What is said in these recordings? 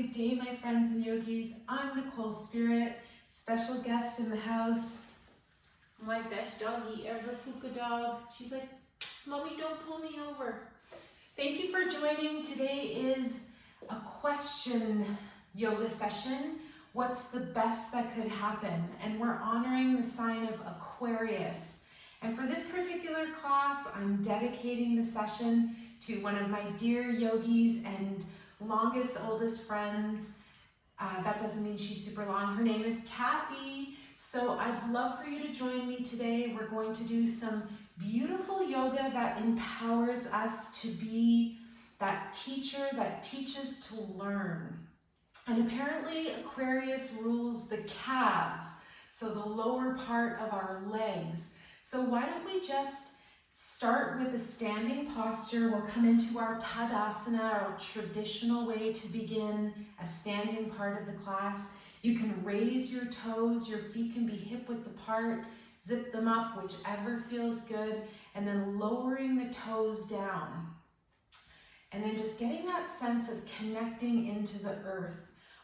Good day, my friends and yogis. I'm Nicole Spirit, special guest in the house. My best doggy ever, Puka dog. She's like, Mommy, don't pull me over. Thank you for joining. Today is a question yoga session. What's the best that could happen? And we're honoring the sign of Aquarius. And for this particular class, I'm dedicating the session to one of my dear yogis and longest, oldest friends. That doesn't mean she's super long. Her name is Kathy. So I'd love for you to join me today. We're going to do some beautiful yoga that empowers us to be that teacher that teaches to learn. And apparently Aquarius rules the calves, so the lower part of our legs. So why don't we just start with a standing posture. We'll come into our Tadasana, our traditional way to begin a standing part of the class. You can raise your toes, your feet can be hip-width apart, zip them up, whichever feels good, and then lowering the toes down. And then just getting that sense of connecting into the earth.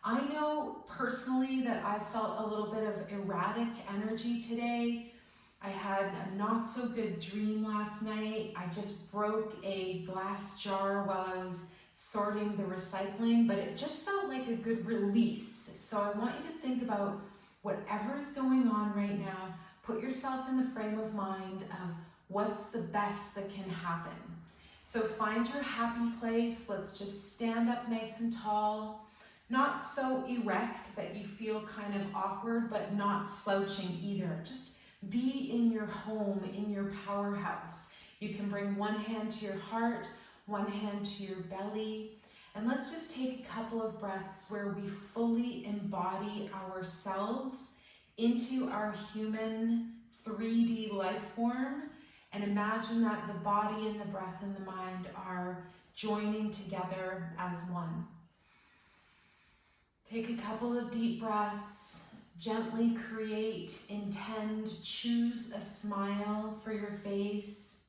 I know personally that I felt a little bit of erratic energy today. I had a not so good dream last night. I just broke a glass jar while I was sorting the recycling, but it just felt like a good release. So I want you to think about whatever's going on right now. Put yourself in the frame of mind of what's the best that can happen. So find your happy place. Let's just stand up nice and tall. Not so erect that you feel kind of awkward, but not slouching either. Just be in your home, in your powerhouse. You can bring one hand to your heart, one hand to your belly. And let's just take a couple of breaths where we fully embody ourselves into our human 3D life form. And imagine that the body and the breath and the mind are joining together as one. Take a couple of deep breaths. Gently create, intend, choose a smile for your face.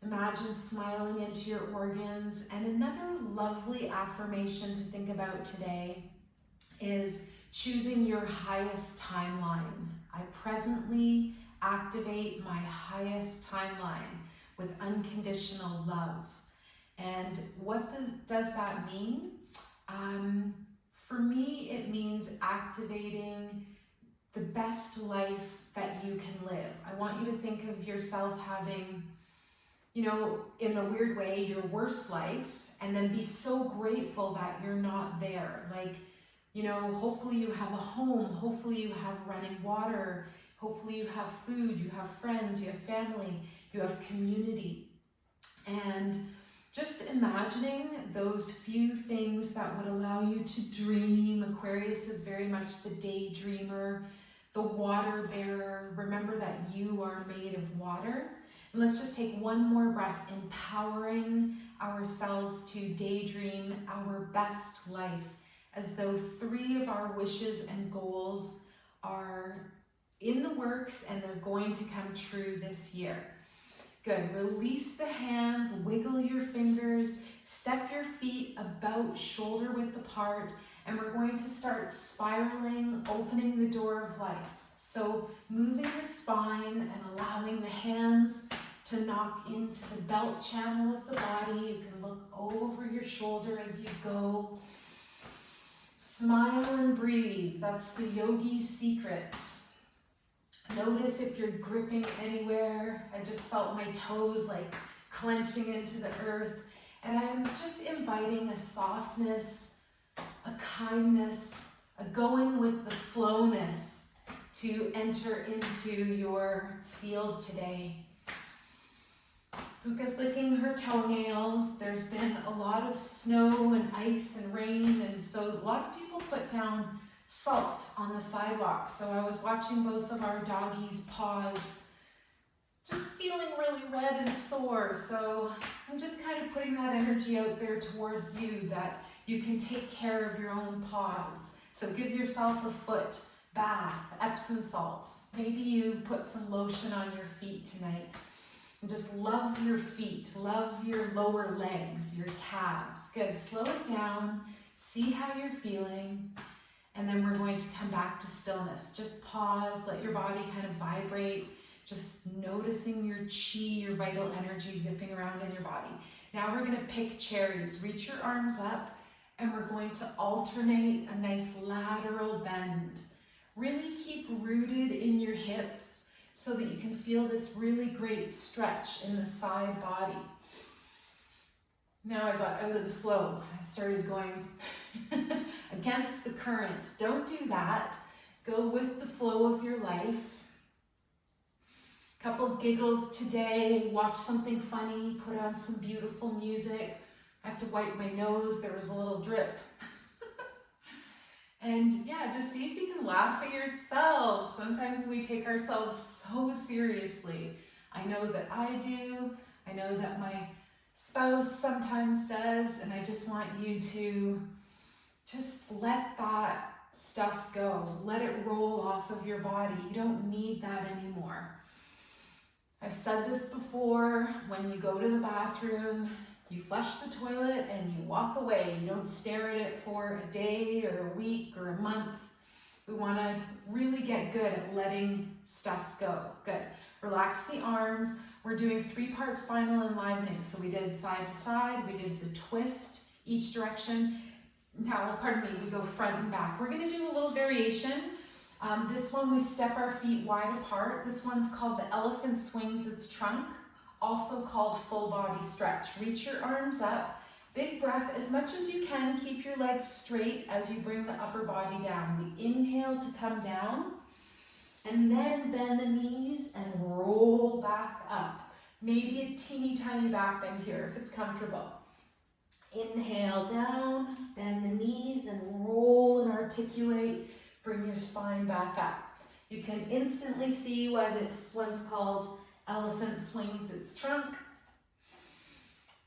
Imagine smiling into your organs. And another lovely affirmation to think about today is choosing your highest timeline. I presently activate my highest timeline with unconditional love. And what does that mean? For me, it means activating the best life that you can live. I want you to think of yourself having, in a weird way, your worst life, and then be so grateful that you're not there. Like, hopefully you have a home, hopefully you have running water, hopefully you have food, you have friends, you have family, you have community. And just imagining those few things that would allow you to dream. Aquarius is very much the daydreamer, the water bearer. Remember that you are made of water. And let's just take one more breath, empowering ourselves to daydream our best life, as though 3 of our wishes and goals are in the works and they're going to come true this year. Good. Release the hands, wiggle your fingers, step your feet about shoulder width apart, and we're going to start spiraling, opening the door of life. So moving the spine and allowing the hands to knock into the belt channel of the body. You can look over your shoulder as you go. Smile and breathe. That's the yogi's secret. Notice if you're gripping anywhere. I just felt my toes like clenching into the earth. And I'm just inviting a softness, a kindness, a going with the flowness to enter into your field today. Puka's licking her toenails. There's been a lot of snow and ice and rain, and so a lot of people put down salt on the sidewalk. So I was watching both of our doggies' paws, just feeling really red and sore. So I'm just kind of putting that energy out there towards you, that you can take care of your own paws. So give yourself a foot bath, Epsom salts. Maybe you put some lotion on your feet tonight. And just love your feet, love your lower legs, your calves. Good, slow it down. See how you're feeling. And then we're going to come back to stillness. Just pause, let your body kind of vibrate, just noticing your chi, your vital energy zipping around in your body. Now we're gonna pick cherries. Reach your arms up, and we're going to alternate a nice lateral bend. Really keep rooted in your hips so that you can feel this really great stretch in the side body. Now I got out of the flow. I started going against the current. Don't do that. Go with the flow of your life. Couple giggles today. Watch something funny. Put on some beautiful music. I have to wipe my nose. There was a little drip. And yeah, just see if you can laugh at yourself. Sometimes we take ourselves so seriously. I know that I do. I know that my spouse sometimes does, and I just want you to just let that stuff go. Let it roll off of your body. You don't need that anymore. I've said this before, when you go to the bathroom, you flush the toilet and you walk away. You don't stare at it for a day or a week or a month. We want to really get good at letting stuff go. Good. Relax the arms. We're doing 3-part spinal enlivening. So we did side to side, we did the twist each direction. Now, pardon me, we go front and back. We're going to do a little variation. This one we step our feet wide apart. This one's called the elephant swings its trunk, also called full body stretch. Reach your arms up. Big breath as much as you can. Keep your legs straight as you bring the upper body down. We inhale to come down. And then bend the knees and roll back up. Maybe a teeny tiny back bend here if it's comfortable. Inhale down, bend the knees and roll and articulate. Bring your spine back up. You can instantly see why this one's called elephant swings its trunk.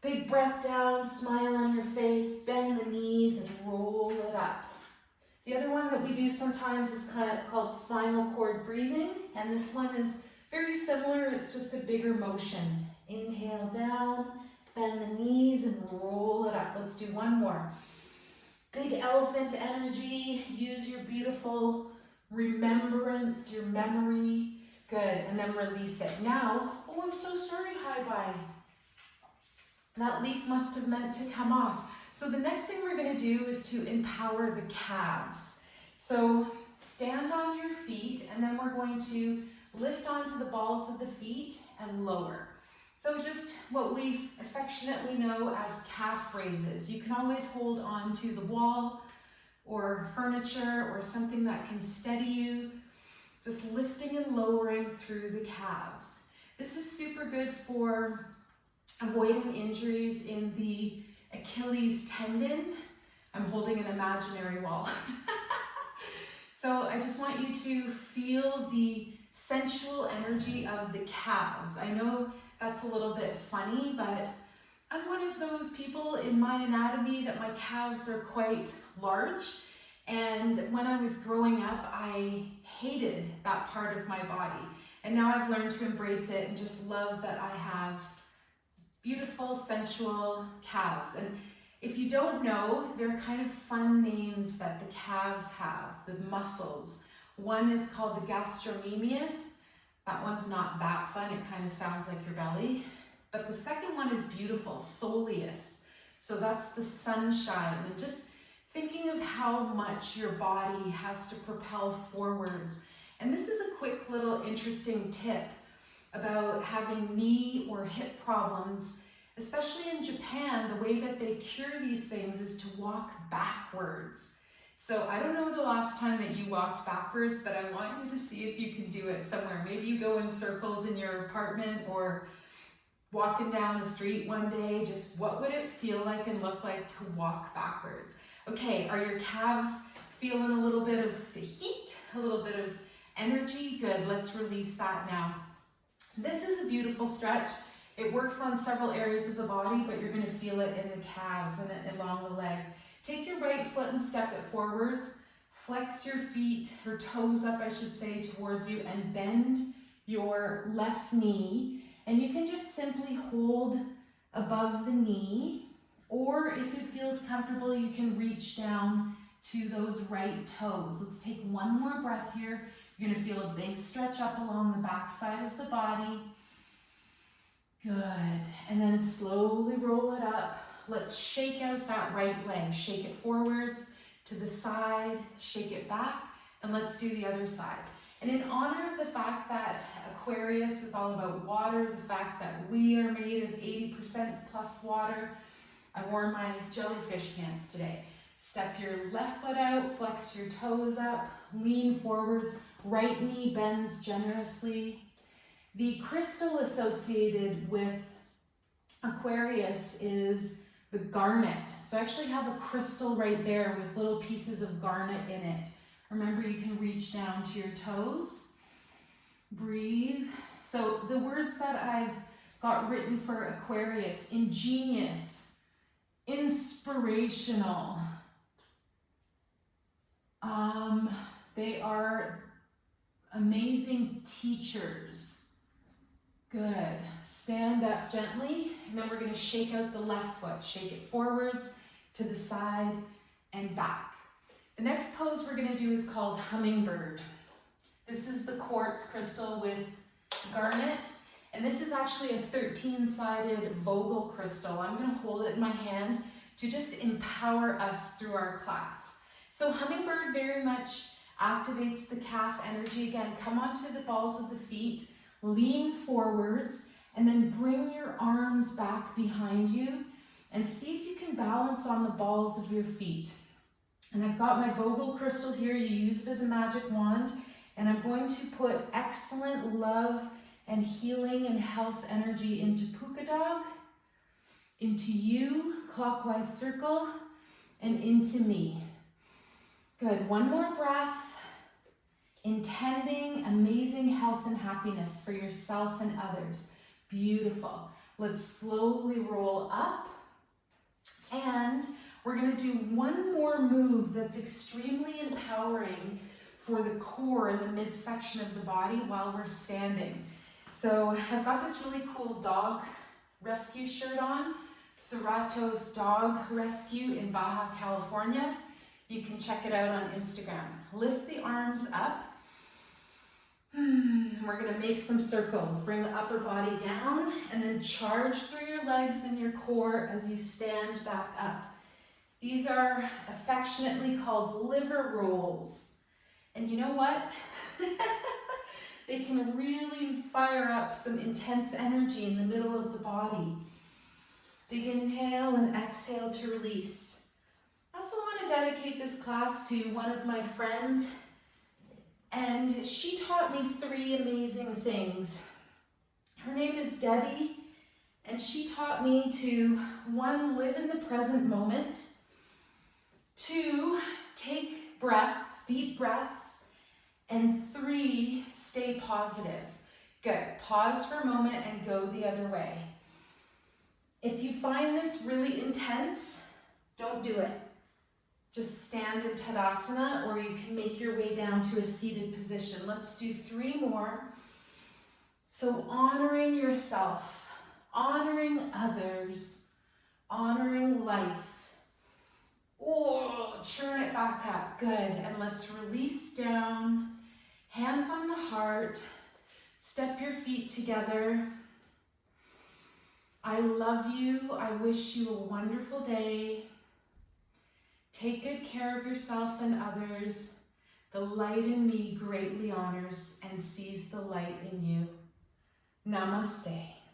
Big breath down, smile on your face, bend the knees and roll it up. The other one that we do sometimes is called spinal cord breathing, and this one is very similar, it's just a bigger motion. Inhale down, bend the knees and roll it up. Let's do one more. Big elephant energy, use your beautiful remembrance, your memory. Good, and then release it. Now, oh, I'm so sorry, hi-bye. That leaf must have meant to come off. So the next thing we're going to do is to empower the calves. So stand on your feet, and then we're going to lift onto the balls of the feet and lower. So just what we affectionately know as calf raises. You can always hold on to the wall or furniture or something that can steady you. Just lifting and lowering through the calves. This is super good for avoiding injuries in the Achilles tendon. I'm holding an imaginary wall. So I just want you to feel the sensual energy of the calves. I know that's a little bit funny, but I'm one of those people in my anatomy that my calves are quite large. And when I was growing up, I hated that part of my body. And now I've learned to embrace it and just love that I have beautiful, sensual calves. And if you don't know, they're kind of fun names that the calves have, the muscles. One is called the gastrocnemius. That one's not that fun. It kind of sounds like your belly. But the second one is beautiful, soleus. So that's the sunshine. And just thinking of how much your body has to propel forwards. And this is a quick little interesting tip about having knee or hip problems. Especially in Japan, the way that they cure these things is to walk backwards. So I don't know the last time that you walked backwards, but I want you to see if you can do it somewhere. Maybe you go in circles in your apartment or walking down the street one day. Just what would it feel like and look like to walk backwards? Okay, are your calves feeling a little bit of the heat, a little bit of energy? Good, let's release that now. This is a beautiful stretch. It works on several areas of the body, but you're going to feel it in the calves and along the leg. Take your right foot and step it forwards. Flex your feet, or toes up, I should say, towards you, and bend your left knee. And you can just simply hold above the knee Or if it feels comfortable, you can reach down to those right toes. Let's take one more breath here. You're gonna feel a big stretch up along the back side of the body. Good, and then slowly roll it up. Let's shake out that right leg. Shake it forwards, to the side, shake it back, and let's do the other side. And in honor of the fact that Aquarius is all about water, the fact that we are made of 80% plus water, I wore my jellyfish pants today. Step your left foot out, flex your toes up, lean forwards, right knee bends generously. The crystal associated with Aquarius is the garnet. So I actually have a crystal right there with little pieces of garnet in it. Remember, you can reach down to your toes. Breathe. So the words that I've got written for Aquarius: ingenious, inspirational. They are amazing teachers. Good. Stand up gently, and then we're going to shake out the left foot. Shake it forwards, to the side, and back. The next pose we're going to do is called hummingbird. This is the quartz crystal with garnet, and this is actually a 13-sided Vogel crystal. I'm going to hold it in my hand to just empower us through our class. So hummingbird very much activates the calf energy. Again, come onto the balls of the feet, lean forwards, and then bring your arms back behind you and see if you can balance on the balls of your feet. And I've got my Vogel crystal here. You use it as a magic wand, and I'm going to put excellent love and healing and health energy into Puka dog, into you, clockwise circle, and into me. Good. One more breath, intending amazing health and happiness for yourself and others. Beautiful. Let's slowly roll up, and we're going to do one more move that's extremely empowering for the core and the midsection of the body while we're standing. So I've got this really cool dog rescue shirt on, Cerratos Dog Rescue in Baja California. You can check it out on Instagram. Lift the arms up. We're going to make some circles. Bring the upper body down and then charge through your legs and your core as you stand back up. These are affectionately called liver rolls. And you know what? They can really fire up some intense energy in the middle of the body. Big inhale and exhale to release. I also want to dedicate this class to one of my friends, and she taught me 3 amazing things. Her name is Debbie, and she taught me to 1, live in the present moment, 2, take breaths, deep breaths, and 3, stay positive. Good. Pause for a moment and go the other way. If you find this really intense, don't do it. Just stand in Tadasana, or you can make your way down to a seated position. Let's do 3 more. So honoring yourself, honoring others, honoring life. Oh, churn it back up. Good. And let's release down. Hands on the heart. Step your feet together. I love you. I wish you a wonderful day. Take good care of yourself and others. The light in me greatly honors and sees the light in you. Namaste.